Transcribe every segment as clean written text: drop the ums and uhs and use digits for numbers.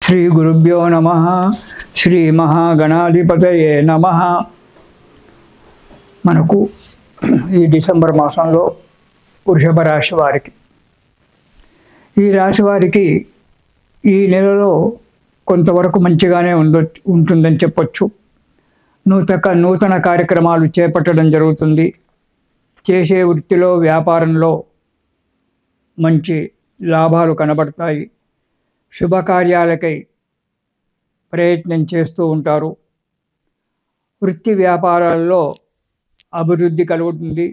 శ్రీ గురుభ్యో నమ. శ్రీ మహాగణాధిపతయే నమ. మనకు ఈ డిసెంబర్ మాసంలో వృషభ రాశి వారికి, ఈ రాశి వారికి ఈ నెలలో కొంతవరకు మంచిగానే ఉంటుందని చెప్పొచ్చు. నూతన కార్యక్రమాలు చేపట్టడం జరుగుతుంది. చేసే వృత్తిలో, వ్యాపారంలో మంచి లాభాలు కనబడతాయి. శుభకార్యాలకై ప్రయత్నం చేస్తూ ఉంటారు. వృత్తి వ్యాపారాల్లో అభివృద్ధి కలుగుతుంది.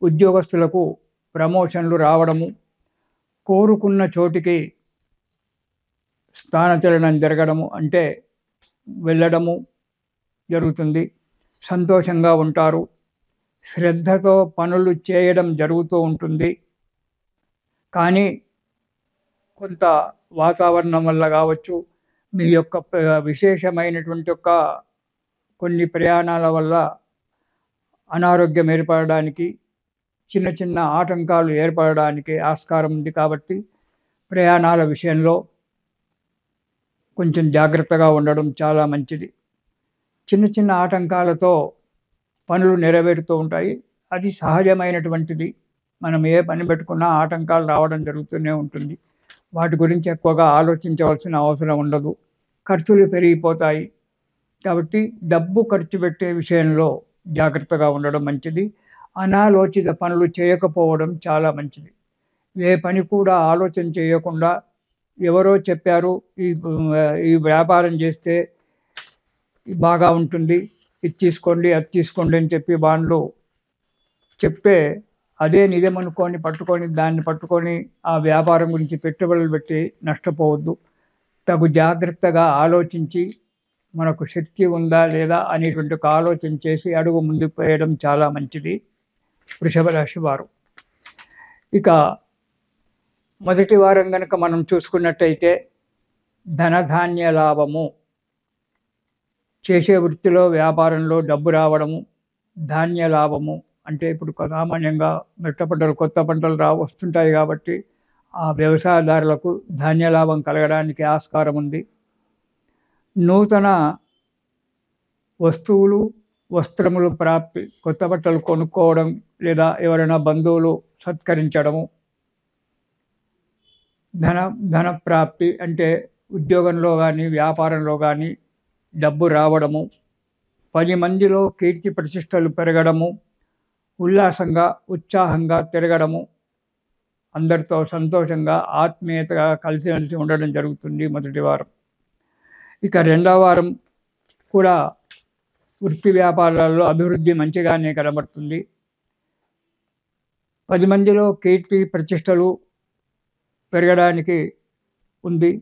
ఉద్యోగస్తులకు ప్రమోషన్లు రావడము, కోరుకున్న చోటికి స్థానచలనం జరగడము అంటే వెళ్ళడము జరుగుతుంది. సంతోషంగా ఉంటారు. శ్రద్ధతో పనులు చేయడం జరుగుతూ ఉంటుంది. కానీ కొంత వాతావరణం వల్ల కావచ్చు, మీ యొక్క విశేషమైనటువంటి కొన్ని ప్రయాణాల వల్ల అనారోగ్యం ఏర్పడడానికి, చిన్న చిన్న ఆటంకాలు ఏర్పడడానికి ఆస్కారం ఉంది. కాబట్టి ప్రయాణాల విషయంలో కొంచెం జాగ్రత్తగా ఉండడం చాలా మంచిది. చిన్న చిన్న ఆటంకాలతో పనులు నెరవేరుతూ ఉంటాయి. అది సహజమైనటువంటిది. మనం ఏ పని పెట్టుకున్నా ఆటంకాలు రావడం జరుగుతూనే ఉంటుంది. వాటి గురించి ఎక్కువగా ఆలోచించవలసిన అవసరం ఉండదు. ఖర్చులు పెరిగిపోతాయి. కాబట్టి డబ్బు ఖర్చు పెట్టే విషయంలో జాగ్రత్తగా ఉండడం మంచిది. అనాలోచిత పనులు చేయకపోవడం చాలా మంచిది. ఏ పని కూడా ఆలోచన చేయకుండా ఎవరో చెప్పారు, ఈ వ్యాపారం చేస్తే బాగా ఉంటుంది, ఇది తీసుకోండి, అది తీసుకోండి అని చెప్పి వాళ్ళు చెప్తే అదే నిజమనుకొని దాన్ని పట్టుకొని ఆ వ్యాపారం గురించి పెట్టుబడులు పెట్టి నష్టపోవద్దు. తగు జాగ్రత్తగా ఆలోచించి మనకు శక్తి ఉందా లేదా అనేటువంటి ఒక ఆలోచన చేసి అడుగు ముందుకు వేయడం చాలా మంచిది వృషభ రాశి వారు. ఇక మొదటి వారం కనుక మనం చూసుకున్నట్టయితే ధనధాన్య లాభము. చేసే వృత్తిలో, వ్యాపారంలో డబ్బు రావడము, ధాన్య లాభము అంటే ఇప్పుడు సామాన్యంగా మెట్ట పంటలు, కొత్త పంటలు వస్తుంటాయి. కాబట్టి ఆ వ్యవసాయదారులకు ధాన్య లాభం కలగడానికి ఆస్కారం ఉంది. నూతన వస్తువులు, వస్త్రములు ప్రాప్తి, కొత్త బట్టలు కొనుక్కోవడం లేదా ఎవరైనా బంధువులు సత్కరించడము. ధన ప్రాప్తి అంటే ఉద్యోగంలో కానీ, వ్యాపారంలో కానీ డబ్బు రావడము. 10 మందిలో కీర్తి ప్రతిష్టలు పెరగడము. ఉల్లాసంగా, ఉత్సాహంగా తిరగడము. అందరితో సంతోషంగా, ఆత్మీయతగా కలిసిమెలిసి ఉండడం జరుగుతుంది మొదటి వారం. ఇక రెండవ వారం కూడా వృత్తి వ్యాపారాల్లో అభివృద్ధి మంచిగానే కనబడుతుంది. 10 మందిలో కీర్తి ప్రతిష్టలు పెరగడానికి ఉంది.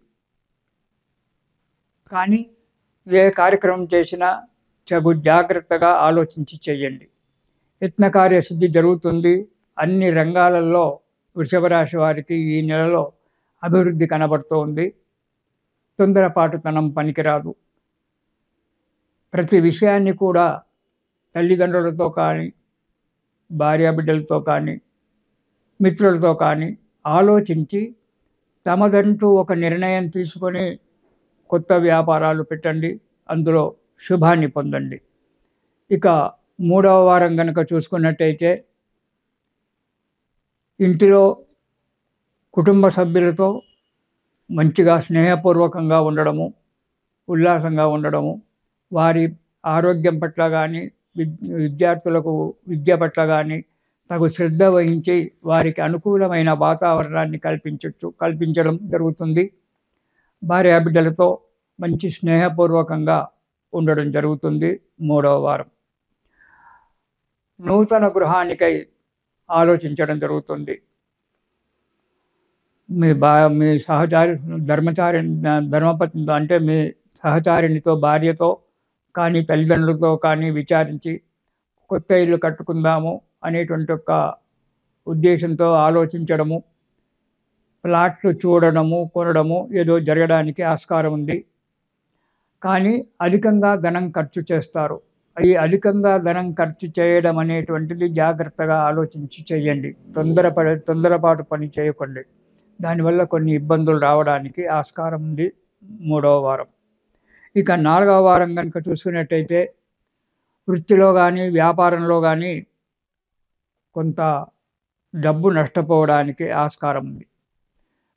కానీ ఏ కార్యక్రమం చేసినా తగు జాగ్రత్తగా ఆలోచించి చేయండి. యత్న కార్యసిద్ధి జరుగుతుంది. అన్ని రంగాలలో వృషభ రాశి వారికి ఈ నెలలో అభివృద్ధి కనబడుతూ ఉంది. తొందరపాటుతనం పనికిరాదు. ప్రతి విషయాన్ని కూడా తల్లిదండ్రులతో కానీ, భార్యాబిడ్డలతో కానీ, మిత్రులతో కానీ ఆలోచించి తమదంటూ ఒక నిర్ణయం తీసుకొని కొత్త వ్యాపారాలు పెట్టండి. అందులో శుభాన్ని పొందండి. ఇక మూడవ వారం కనుక చూసుకున్నట్టయితే ఇంటిలో కుటుంబ సభ్యులతో మంచిగా స్నేహపూర్వకంగా ఉండడము, ఉల్లాసంగా ఉండడము, వారి ఆరోగ్యం పట్ల కానీ, విద్యార్థులకు విద్య పట్ల కానీ తగు శ్రద్ధ వహించి వారికి అనుకూలమైన వాతావరణాన్ని కల్పించడం జరుగుతుంది. భార్యాబిడ్డలతో మంచి స్నేహపూర్వకంగా ఉండడం జరుగుతుంది మూడవ వారం. నూతన గృహానికై ఆలోచించడం జరుగుతుంది. మీ సహచారి ధర్మపత్నితో అంటే మీ సహచారినితో, భార్యతో కానీ, తల్లిదండ్రులతో కానీ విచారించి కొత్త ఇల్లు కట్టుకుందాము అనేటువంటి ఒక ఉద్దేశంతో ఆలోచించడము, ప్లాట్లు చూడడము, కొనడము ఏదో జరగడానికి ఆస్కారం ఉంది. కానీ అధికంగా ధనం ఖర్చు చేస్తారు. ఈ అధికంగా ధనం ఖర్చు చేయడం అనేటువంటిది జాగ్రత్తగా ఆలోచించి చేయండి. తొందరపాటు పని చేయకండి. దానివల్ల కొన్ని ఇబ్బందులు రావడానికి ఆస్కారం ఉంది 3వ వారం. ఇక 4వ వారం కనుక చూసుకున్నట్టయితే వృత్తిలో కానీ వ్యాపారంలో కానీ కొంత డబ్బు నష్టపోవడానికి ఆస్కారం ఉంది.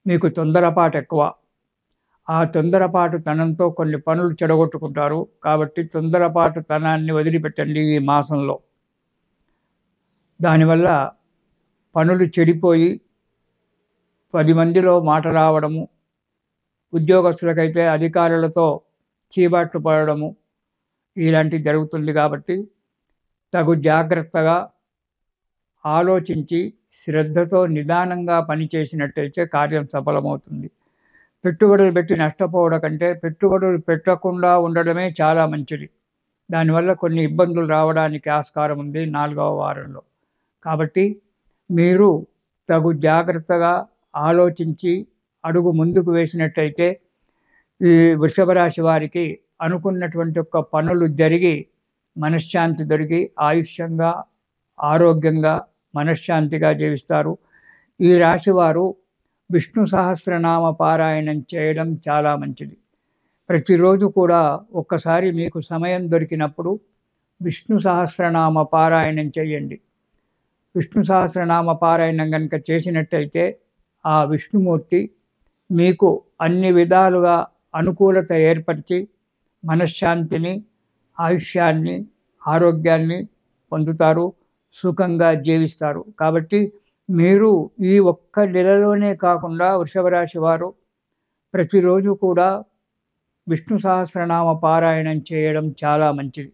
మీకు తొందరపాటు ఎక్కువ. ఆ తొందరపాటు తనంతో కొన్ని పనులు చెడగొట్టుకుంటారు. కాబట్టి తొందరపాటు తనాన్ని వదిలిపెట్టండి ఈ మాసంలో. దానివల్ల పనులు చెడిపోయి 10 మందిలో మాట రావడము, ఉద్యోగస్తులకైతే అధికారులతో చీబాట్లు పడడము ఇలాంటివి జరుగుతుంది. కాబట్టి తగు జాగ్రత్తగా ఆలోచించి శ్రద్ధతో నిదానంగా పనిచేసినట్టయితే కార్యం సఫలమవుతుంది. పెట్టుబడులు పెట్టి నష్టపోవడం కంటే పెట్టుబడులు పెట్టకుండా ఉండడమే చాలా మంచిది. దానివల్ల కొన్ని ఇబ్బందులు రావడానికి ఆస్కారం ఉంది 4వ వారంలో. కాబట్టి మీరు తగు జాగ్రత్తగా ఆలోచించి అడుగు ముందుకు వేసినట్టయితే ఈ వృషభ రాశి వారికి అనుకున్నటువంటి పనులు జరిగి మనశ్శాంతి దొరికి ఆయుష్యంగా ఆరోగ్యంగా మనశ్శాంతిగా జీవిస్తారు. ఈ రాశివారు విష్ణు సహస్రనామ పారాయణం చేయడం చాలా మంచిది. ప్రతిరోజు కూడా ఒక్కసారి మీకు సమయం దొరికినప్పుడు విష్ణు సహస్రనామ పారాయణం చేయండి. విష్ణు సహస్రనామ పారాయణం కనుక చేసినట్టయితే ఆ విష్ణుమూర్తి మీకు అన్ని విధాలుగా అనుకూలత ఏర్పరిచి మనశ్శాంతిని, ఆయుష్యాన్ని, ఆరోగ్యాన్ని పొందుతారు, సుఖంగా జీవిస్తారు. కాబట్టి మీరు ఈ ఒక్క నెలలోనే కాకుండా వృషభ రాశి వారు ప్రతిరోజు కూడా విష్ణు సహస్రనామ పారాయణం చేయడం చాలా మంచిది.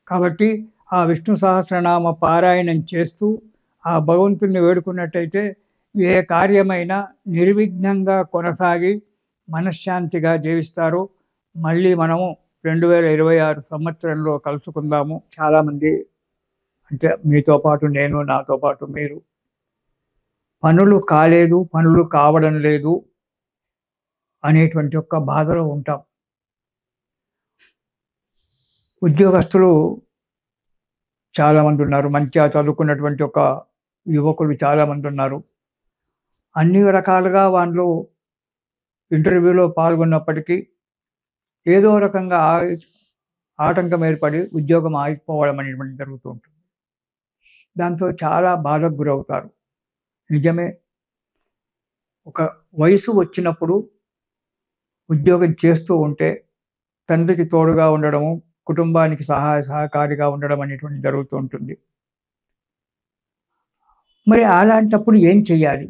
కాబట్టి ఆ విష్ణు సహస్రనామ పారాయణం చేస్తూ ఆ భగవంతుణ్ణి వేడుకున్నట్టయితే ఏ కార్యమైనా నిర్విఘ్నంగా కొనసాగి మనశ్శాంతిగా జీవిస్తారు. మళ్ళీ మనము 2026 సంవత్సరంలో కలుసుకుందాము. చాలామంది అంటే మీతో పాటు నేను, నాతో పాటు మీరు పనులు కాలేదు, పనులు కావడం లేదు అనేటువంటి బాధలో ఉంటాం. ఉద్యోగస్తులు చాలామంది ఉన్నారు. మంచిగా చదువుకున్నటువంటి యువకులు చాలామంది ఉన్నారు. అన్ని రకాలుగా వాళ్ళు ఇంటర్వ్యూలో పాల్గొన్నప్పటికీ ఏదో రకంగా ఆటంకం ఏర్పడి ఉద్యోగం ఆగిపోవడం అనేటువంటి జరుగుతూ ఉంటుంది. దాంతో చాలా బాధకు గురవుతారు. నిజమే, ఒక వయసు వచ్చినప్పుడు ఉద్యోగం చేస్తూ ఉంటే తండ్రికి తోడుగా ఉండడము, కుటుంబానికి సహకారిగా ఉండడం అనేటువంటి జరుగుతూ ఉంటుంది. మరి అలాంటప్పుడు ఏం చెయ్యాలి?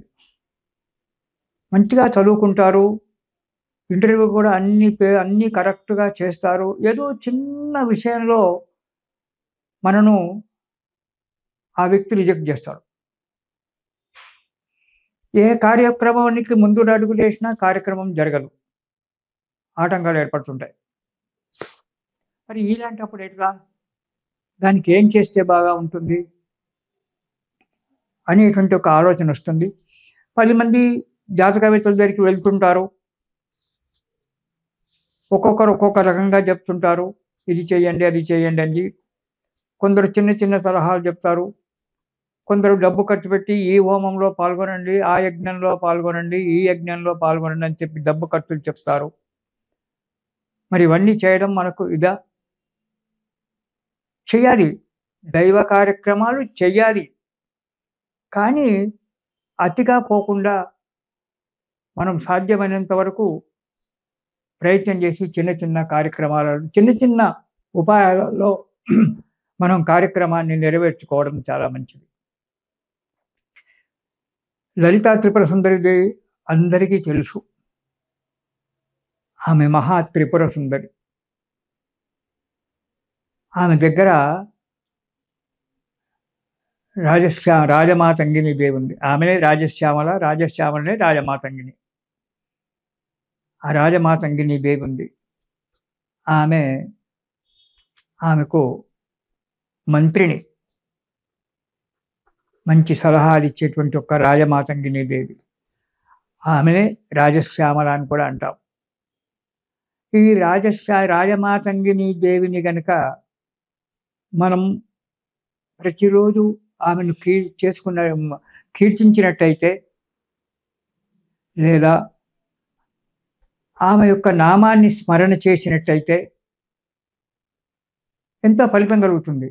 మంచిగా చదువుకుంటారు, ఇంటర్వ్యూ కూడా అన్నీ కరెక్ట్‌గా చేస్తారు. ఏదో చిన్న విషయంలో మనను ఆ వ్యక్తి రిజెక్ట్ చేస్తాడు. ఏ కార్యక్రమానికి ముందు అడుగులేసినా కార్యక్రమం జరగదు. ఆటంకాలు ఏర్పడుతుంటాయి. మరి ఇలాంటప్పుడు ఎట్లా? దానికి ఏం చేస్తే బాగా ఉంటుంది అనేటువంటి ఆలోచన వస్తుంది. 10 మంది జాతకవేత్తల దగ్గరికి వెళ్తుంటారు. ఒక్కొక్కరు ఒక్కొక్క రకంగా చెప్తుంటారు. ఇది చేయండి, అది చేయండి అని. కొందరు చిన్న చిన్న సలహాలు చెప్తారు. కొందరు డబ్బు ఖర్చు పెట్టి ఈ హోమంలో పాల్గొనండి, ఆ యజ్ఞంలో పాల్గొనండి, ఈ యజ్ఞంలో పాల్గొనండి అని చెప్పి డబ్బు ఖర్చులు చెప్తారు. మరి ఇవన్నీ చేయడం మనకు ఇదా? చెయ్యాలి. దైవ కార్యక్రమాలు చెయ్యాలి. కానీ అతిగా పోకుండా మనం సాధ్యమైనంత వరకు ప్రయత్నం చేసి చిన్న చిన్న కార్యక్రమాలలో, చిన్న చిన్న ఉపాయాలలో మనం కార్యక్రమాన్ని నెరవేర్చుకోవడం చాలా మంచిది. లలితా త్రిపుర సుందరిదేవి అందరికీ తెలుసు. ఆమె మహా త్రిపుర సుందరి. ఆమె దగ్గర రాజమాతంగిని దేవి ఉంది. ఆమెనే రాజశ్యామల, రాజశ్యామలనే రాజమాతంగిని. ఆ రాజమాతంగిని దేవి ఉంది. ఆమెకు మంత్రిని, మంచి సలహాలు ఇచ్చేటువంటి రాజమాతంగిని దేవి. ఆమెనే రాజశ్యామల అని కూడా అంటాం. ఈ రాజమాతంగిని దేవిని గనక మనం ప్రతిరోజు ఆమెను కీర్తించినట్టయితే, లేదా ఆమె యొక్క నామాన్ని స్మరణ చేసినట్టయితే ఎంతో ఫలితం కలుగుతుంది.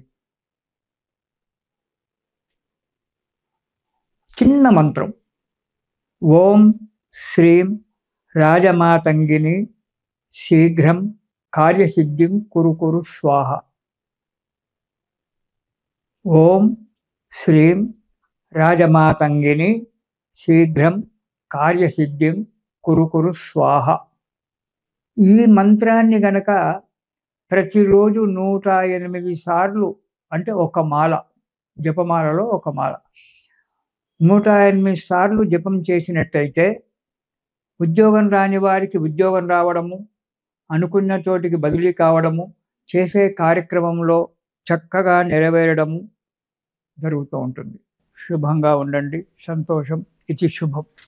చిన్న మంత్రం, ఓం శ్రీం రాజమాతంగిని శీఘ్రం కార్యసిద్ధిం కురు కురు స్వాహ. ఓం శ్రీం రాజమాతంగిని శీఘ్రం కార్యసిద్ధిం కురు కురు స్వాహ. ఈ మంత్రాన్ని గనక ప్రతిరోజు 108 సార్లు, అంటే ఒక మాల, జపమాలలో ఒక మాల 108 సార్లు జపం చేసినట్టయితే ఉద్యోగం రాని వారికి ఉద్యోగం రావడము, అనుకున్న చోటికి బదిలీ కావడము, చేసే కార్యక్రమంలో చక్కగా నెరవేరడము జరుగుతూ ఉంటుంది. శుభంగా ఉండండి. సంతోషం. ఇది శుభం.